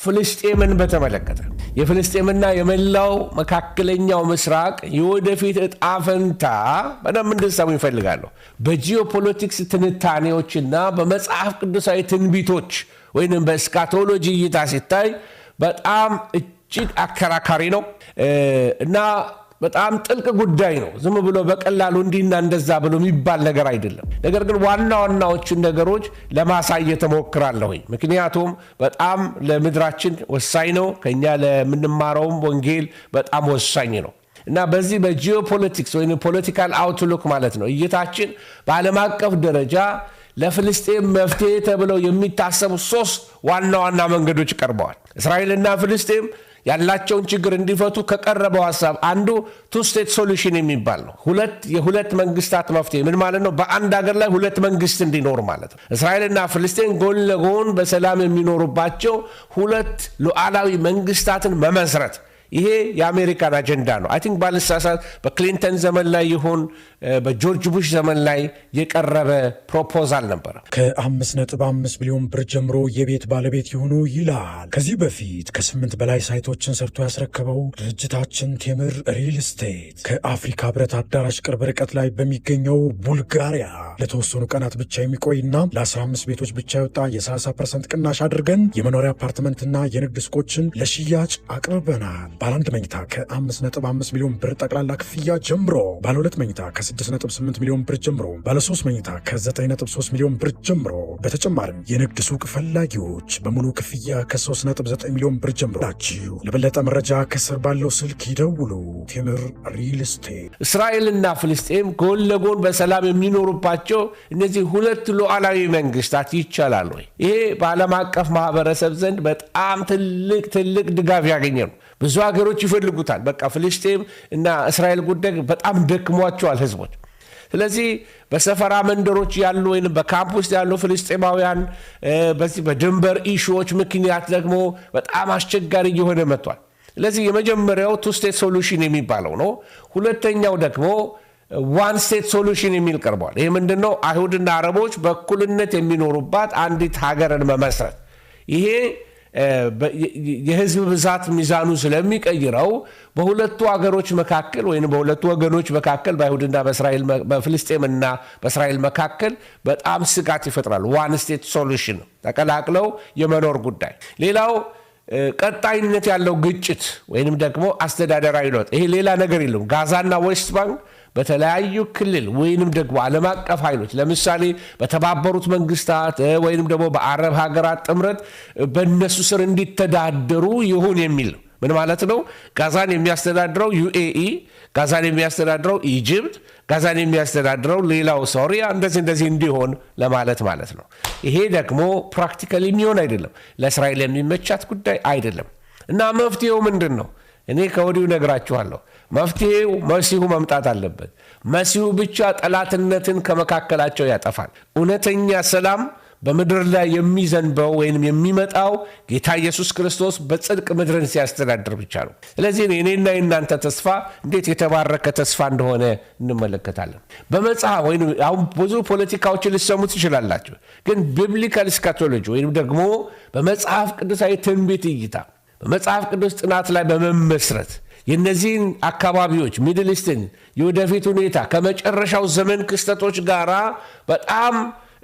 ፍልስጤምን በተመለከተ የፍልስጤምና የመላው መካከለኛው ምስራቅ የወደፊት ዕጣ ፈንታ በደንብ እንድትሰሙ ይፈልጋለሁ። በጂኦፖለቲክስ ትንታኔዎችና በመጽሐፍ ቅዱሳዊ ትንቢቶች ወይንም በእስካቶሎጂ እይታ ሲታይ በጣም እጅግ አከራካሪ ነው እና በጣም ጥልቅ ጉዳይ ነው። ዝም ብሎ በቀላሉ እንዲና እንደዛ ብሎ የሚባል ነገር አይደለም። ነገር ግን ዋና ዋናዎቹን ነገሮች ለማሳየት እሞክራለሁ። ምክንያቱም በጣም ለምድራችን ወሳኝ ነው። ከኛ ለምንማረውም ወንጌል በጣም ወሳኝ ነው እና በዚህ በጂኦፖለቲክስ ወይም ፖለቲካል አውትሉክ ማለት ነው እይታችን በዓለም አቀፍ ደረጃ ለፍልስጤም መፍትሄ ተብለው የሚታሰቡ 3 ዋና ዋና መንገዶች ቀርበዋል። እስራኤልና ፍልስጤም ያላቸውን ችግር እንዲፈቱ ከቀረበው ሐሳብ አንዱ ቱ ስቴት ሶሉሽን የሚባል ነው። የሁለት መንግስታት መፍትሄ ምን ማለት ነው? በአንድ ሀገር ላይ 2 መንግስት እንዲኖር ማለት ነው። እስራኤልና ፍልስጤም ጎን ለጎን በሰላም የሚኖሩባቸው 2 ሉዓላዊ መንግስታትን መመስረት ይሄ የአሜሪካን አጀንዳ ነው። አይ ቲንክ ባልሳሳት በክሊንተን ዘመን ላይ ይሁን በጆርጅ ቡሽ ዘመን ላይ የቀረበ ፕሮፖዛል ነበረ። ከ5.5 ቢሊዮን ብር ጀምሮ የቤት ባለቤት ይሁኑ ይላል። ከዚህ በፊት ከ8 በላይ ሳይቶችን ሰርቶ ያስረከበው ድርጅታችን ቴምር ሪል ስቴት ከአፍሪካ ህብረት አዳራሽ ቅርብ ርቀት ላይ በሚገኘው ቡልጋሪያ ለተወሰኑ ቀናት ብቻ የሚቆይና ለ15 ቤቶች ብቻ የወጣ የ30% ቅናሽ አድርገን የመኖሪያ አፓርትመንትና የንግድ ሱቆችን ለሽያጭ አቅርበናል። ባለ 1 መኝታ ከ5.5 ሚሊዮን ብር ጠቅላላ ክፍያ ጀምሮ፣ ባለ 2 መኝታ ከ6.8 ሚሊዮን ብር ጀምሮ፣ ባለ 3 መኝታ ከ9.3 ሚሊዮን ብር ጀምሮ። በተጨማሪም የንግድ ሱቅ ፈላጊዎች በሙሉ ክፍያ ከ3.9 ሚሊዮን ብር ጀምሮ ናችሁ። ለበለጠ መረጃ ከስር ባለው ስልክ ይደውሉ። ቴምር ሪል ስቴት። እስራኤልና ፍልስጤም ጎን ለጎን በሰላም የሚኖሩባቸው እነዚህ 2 ሉዓላዊ መንግስታት ይቻላል ወይ? ይሄ በዓለም አቀፍ ማህበረሰብ ዘንድ በጣም ትልቅ ድጋፍ ያገኘ ነው። ብዙ ሀገሮች ይፈልጉታል። በቃ ፍልስጤም እና እስራኤል ጉዳይ በጣም ደክሟቸዋል ህዝቦች። ስለዚህ በሰፈራ መንደሮች ያሉ ወይም በካምፕ ውስጥ ያሉ ፍልስጤማውያን በዚህ በድንበር ኢሹዎች ምክንያት ደግሞ በጣም አስቸጋሪ እየሆነ መጥቷል። ስለዚህ የመጀመሪያው ቱ ስቴት ሶሉሽን የሚባለው ነው። ሁለተኛው ደግሞ ዋን ስቴት ሶሉሽን የሚል ቀርቧል። ይህ ምንድን ነው? አይሁድና አረቦች በእኩልነት የሚኖሩባት አንዲት ሀገርን መመስረት። ይሄ የህዝብ ብዛት ሚዛኑ ስለሚቀይረው በሁለቱ ሀገሮች መካከል ወይም በሁለቱ ወገኖች መካከል በአይሁድና በፍልስጤምና በእስራኤል መካከል በጣም ስጋት ይፈጥራል። ዋን ስቴት ሶሉሽን ተቀላቅለው የመኖር ጉዳይ። ሌላው ቀጣይነት ያለው ግጭት ወይንም ደግሞ አስተዳደራዊ ለውጥ። ይሄ ሌላ ነገር የለም። ጋዛና ዌስት ባንክ በተለያዩ ክልል ወይንም ደግሞ ዓለም አቀፍ ኃይሎች ለምሳሌ በተባበሩት መንግስታት ወይንም ደግሞ በአረብ ሀገራት ጥምረት በእነሱ ስር እንዲተዳደሩ ይሁን የሚል ነው። ምን ማለት ነው? ጋዛን የሚያስተዳድረው ዩኤኢ፣ ጋዛን የሚያስተዳድረው ኢጅፕት፣ ጋዛን የሚያስተዳድረው ሌላው ሶሪያ፣ እንደዚህ እንዲሆን ለማለት ማለት ነው። ይሄ ደግሞ ፕራክቲካሊ የሚሆን አይደለም። ለእስራኤል የሚመቻት ጉዳይ አይደለም እና መፍትሄው ምንድን ነው? እኔ ከወዲሁ ነግራችኋለሁ። መፍትሄው መሲሁ መምጣት አለበት። መሲሁ ብቻ ጠላትነትን ከመካከላቸው ያጠፋል። እውነተኛ ሰላም በምድር ላይ የሚዘንበው ወይም የሚመጣው ጌታ ኢየሱስ ክርስቶስ በጽድቅ ምድርን ሲያስተዳድር ብቻ ነው። ስለዚህ እኔና የእናንተ ተስፋ እንዴት የተባረከ ተስፋ እንደሆነ እንመለከታለን። በመጽሐፍ ወይም አሁን ብዙ ፖለቲካዎችን ልሰሙ ትችላላችሁ፣ ግን ቢብሊካል ስካቶሎጂ ወይም ደግሞ በመጽሐፍ ቅዱሳዊ ትንቢት እይታ በመጽሐፍ ቅዱስ ጥናት ላይ በመመስረት የነዚህን አካባቢዎች ሚድል ኢስትን የወደፊት ሁኔታ ከመጨረሻው ዘመን ክስተቶች ጋር በጣም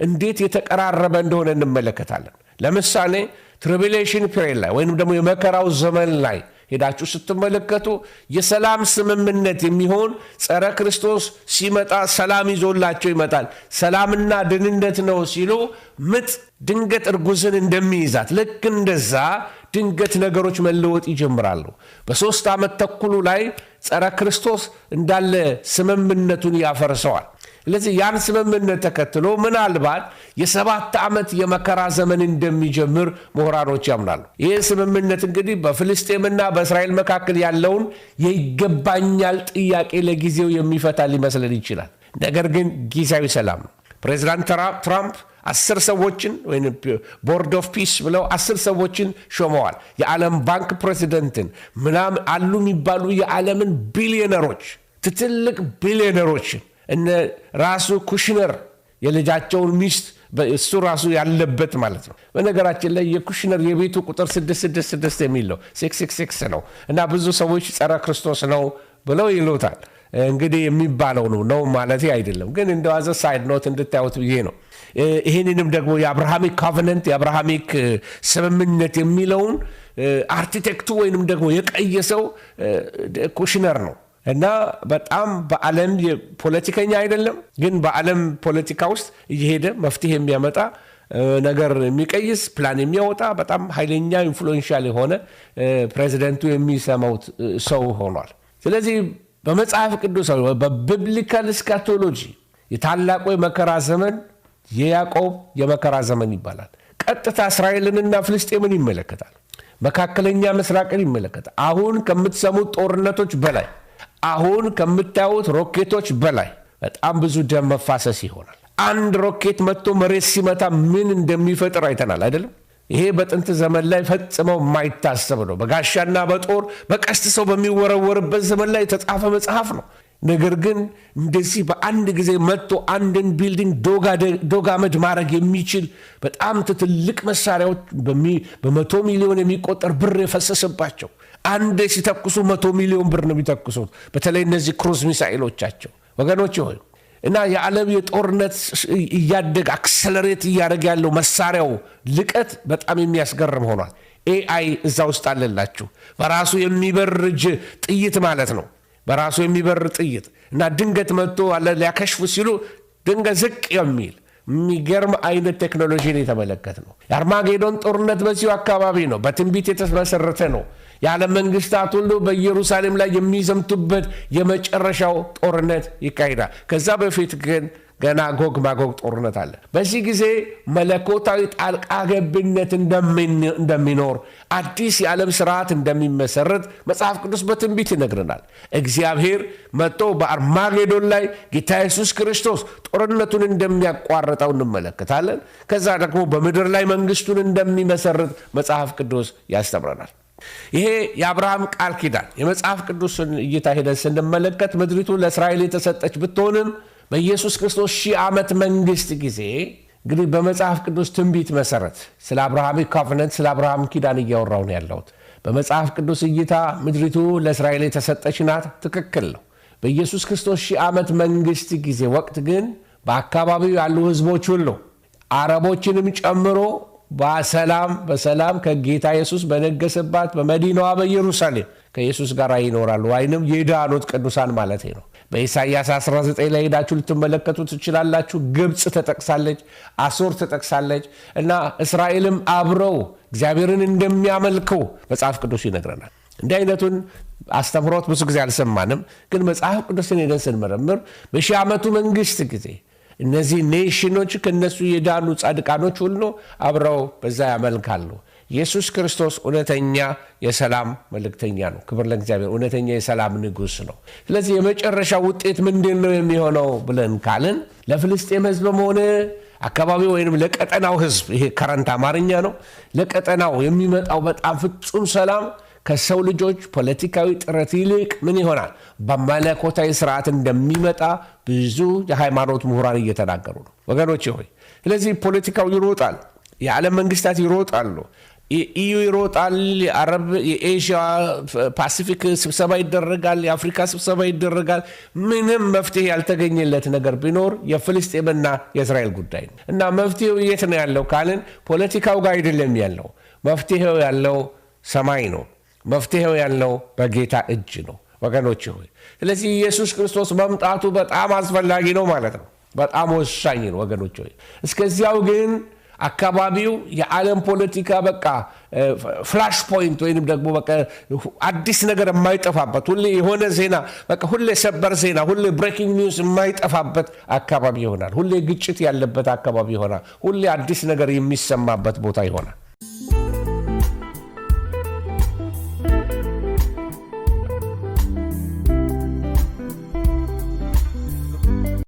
እንዴት የተቀራረበ እንደሆነ እንመለከታለን። ለምሳሌ ትሪቢሌሽን ፒሪየድ ላይ ወይም ደግሞ የመከራው ዘመን ላይ ሄዳችሁ ስትመለከቱ የሰላም ስምምነት የሚሆን ጸረ ክርስቶስ ሲመጣ ሰላም ይዞላቸው ይመጣል። ሰላምና ድህንነት ነው ሲሉ ምጥ ድንገት እርጉዝን እንደሚይዛት ልክ እንደዛ ድንገት ነገሮች መለወጥ ይጀምራሉ። በ3 ዓመት ተኩሉ ላይ ጸረ ክርስቶስ እንዳለ ስምምነቱን ያፈርሰዋል። ስለዚህ ያን ስምምነት ተከትሎ ምናልባት የ7 ዓመት የመከራ ዘመን እንደሚጀምር ምሁራኖች ያምናሉ። ይህ ስምምነት እንግዲህ በፍልስጤምና በእስራኤል መካከል ያለውን የይገባኛል ጥያቄ ለጊዜው የሚፈታ ሊመስለን ይችላል። ነገር ግን ጊዜያዊ ሰላም ነው። ፕሬዚዳንት ትራምፕ 10 ሰዎችን ወይም ቦርድ ኦፍ ፒስ ብለው 10 ሰዎችን ሾመዋል። የዓለም ባንክ ፕሬዚደንትን ምናምን አሉ የሚባሉ የዓለምን ቢሊዮነሮች ትልቅ ቢሊዮነሮችን እነ ራሱ ኩሽነር የልጃቸውን ሚስት እሱ ራሱ ያለበት ማለት ነው። በነገራችን ላይ የኩሽነር የቤቱ ቁጥር 666 የሚለው 666 ነው እና ብዙ ሰዎች ጸረ ክርስቶስ ነው ብለው ይሉታል። እንግዲህ የሚባለው ነው ማለት አይደለም፣ ግን እንደዋዘ ሳይድ ኖት እንድታዩት ብዬ ነው። ይህንንም ደግሞ የአብርሃሚክ ኮቨነንት የአብርሃሚክ ስምምነት የሚለውን አርኪቴክቱ ወይንም ደግሞ የቀየሰው ኩሽነር ነው እና በጣም በዓለም ፖለቲከኛ አይደለም፣ ግን በዓለም ፖለቲካ ውስጥ እየሄደ መፍትሄ የሚያመጣ ነገር የሚቀይስ ፕላን የሚያወጣ በጣም ኃይለኛ ኢንፍሉዌንሻል የሆነ ፕሬዚደንቱ የሚሰማው ሰው ሆኗል። ስለዚህ በመጽሐፍ ቅዱስ በቢብሊካል ስካቶሎጂ የታላቁ የመከራ ዘመን የያዕቆብ የመከራ ዘመን ይባላል። ቀጥታ እስራኤልንና ፍልስጤምን ይመለከታል። መካከለኛ ምስራቅን ይመለከታል። አሁን ከምትሰሙት ጦርነቶች በላይ አሁን ከምታዩት ሮኬቶች በላይ በጣም ብዙ ደም መፋሰስ ይሆናል። አንድ ሮኬት መጥቶ መሬት ሲመታ ምን እንደሚፈጥር አይተናል አይደለም? ይሄ በጥንት ዘመን ላይ ፈጽመው የማይታሰብ ነው። በጋሻና በጦር በቀስት ሰው በሚወረወርበት ዘመን ላይ የተጻፈ መጽሐፍ ነው። ነገር ግን እንደዚህ በአንድ ጊዜ መጥቶ አንድን ቢልዲንግ ዶጋመድ ማድረግ የሚችል በጣም ትልቅ መሳሪያዎች በመቶ ሚሊዮን የሚቆጠር ብር የፈሰሰባቸው አንድ ሲተኩሱ 100 ሚሊዮን ብር ነው የሚተኩሱት። በተለይ እነዚህ ክሩዝ ሚሳኤሎቻቸው ወገኖች ሆይ እና የዓለም የጦርነት እያደገ አክሰለሬት እያደረገ ያለው መሳሪያው ልቀት በጣም የሚያስገርም ሆኗል። ኤአይ እዛ ውስጥ አለላችሁ። በራሱ የሚበር ጥይት ማለት ነው። በራሱ የሚበር ጥይት እና ድንገት መጥቶ ሊያከሽፉ ሲሉ ድንገት ዝቅ የሚል የሚገርም አይነት ቴክኖሎጂን የተመለከት ነው። የአርማጌዶን ጦርነት በዚሁ አካባቢ ነው። በትንቢት የተመሰረተ ነው። የዓለም መንግስታት ሁሉ በኢየሩሳሌም ላይ የሚዘምቱበት የመጨረሻው ጦርነት ይካሄዳል። ከዛ በፊት ግን ገና ጎግ ማጎግ ጦርነት አለ። በዚህ ጊዜ መለኮታዊ ጣልቃ ገብነት እንደሚኖር አዲስ የዓለም ስርዓት እንደሚመሰረት መጽሐፍ ቅዱስ በትንቢት ይነግረናል። እግዚአብሔር መጥቶ በአርማጌዶን ላይ ጌታ ኢየሱስ ክርስቶስ ጦርነቱን እንደሚያቋርጠው እንመለከታለን። ከዛ ደግሞ በምድር ላይ መንግስቱን እንደሚመሰረት መጽሐፍ ቅዱስ ያስተምረናል። ይሄ የአብርሃም ቃል ኪዳን የመጽሐፍ ቅዱስን እይታ ሄደን ስንመለከት ምድሪቱ ለእስራኤል የተሰጠች ብትሆንም በኢየሱስ ክርስቶስ 1000 ዓመት መንግስት ጊዜ እንግዲህ በመጽሐፍ ቅዱስ ትንቢት መሰረት ስለ አብርሃሚክ ኮቨነንት ስለ አብርሃም ኪዳን እያወራሁ ነው ያለሁት። በመጽሐፍ ቅዱስ እይታ ምድሪቱ ለእስራኤል የተሰጠች ናት። ትክክል ነው። በኢየሱስ ክርስቶስ 1000 ዓመት መንግስት ጊዜ ወቅት ግን በአካባቢው ያሉ ህዝቦች ሁሉ አረቦችንም ጨምሮ በሰላም ከጌታ ኢየሱስ በነገሰባት በመዲናዋ በኢየሩሳሌም ከኢየሱስ ጋር ይኖራሉ። ወይንም የዳኑት ቅዱሳን ማለት ነው። በኢሳይያስ 19 ላይ ሄዳችሁ ልትመለከቱ ትችላላችሁ። ግብፅ ተጠቅሳለች፣ አሶር ተጠቅሳለች እና እስራኤልም አብረው እግዚአብሔርን እንደሚያመልከው መጽሐፍ ቅዱስ ይነግረናል። እንዲህ አይነቱን አስተምሮት ብዙ ጊዜ አልሰማንም፣ ግን መጽሐፍ ቅዱስን ሄደን ስንመረምር በ1000 ዓመቱ መንግስት ጊዜ እነዚህ ኔሽኖች ከነሱ የዳኑ ጻድቃኖች ሁሉ አብረው በዛ ያመልካሉ። ኢየሱስ ክርስቶስ እውነተኛ የሰላም መልእክተኛ ነው። ክብር ለእግዚአብሔር። እውነተኛ የሰላም ንጉሥ ነው። ስለዚህ የመጨረሻ ውጤት ምንድን ነው የሚሆነው ብለን ካልን ለፍልስጤም ህዝብም ሆነ አካባቢ ወይም ለቀጠናው ህዝብ፣ ይሄ ከረንት አማርኛ ነው፣ ለቀጠናው የሚመጣው በጣም ፍጹም ሰላም ከሰው ልጆች ፖለቲካዊ ጥረት ይልቅ ምን ይሆናል? በመለኮታዊ ስርዓት እንደሚመጣ ብዙ የሃይማኖት ምሁራን እየተናገሩ ነው ወገኖች ሆይ። ስለዚህ ፖለቲካው ይሮጣል፣ የዓለም መንግስታት ይሮጣሉ፣ ኢዩ ይሮጣል፣ የአረብ የኤዥያ ፓሲፊክ ስብሰባ ይደረጋል፣ የአፍሪካ ስብሰባ ይደረጋል። ምንም መፍትሄ ያልተገኘለት ነገር ቢኖር የፍልስጤምና የእስራኤል ጉዳይ ነው እና መፍትሄው የት ነው ያለው ካልን ፖለቲካው ጋር አይደለም ያለው። መፍትሄው ያለው ሰማይ ነው። መፍትሄው ያለው በጌታ እጅ ነው ወገኖች ሆይ። ስለዚህ ኢየሱስ ክርስቶስ መምጣቱ በጣም አስፈላጊ ነው ማለት ነው። በጣም ወሳኝ ነው ወገኖች ሆይ። እስከዚያው ግን አካባቢው የዓለም ፖለቲካ በቃ ፍላሽ ፖይንት ወይንም ደግሞ በቃ አዲስ ነገር የማይጠፋበት ሁሌ የሆነ ዜና በቃ ሁሌ ሰበር ዜና ሁሌ ብሬኪንግ ኒውስ የማይጠፋበት አካባቢ ይሆናል። ሁሌ ግጭት ያለበት አካባቢ ይሆናል። ሁሌ አዲስ ነገር የሚሰማበት ቦታ ይሆናል።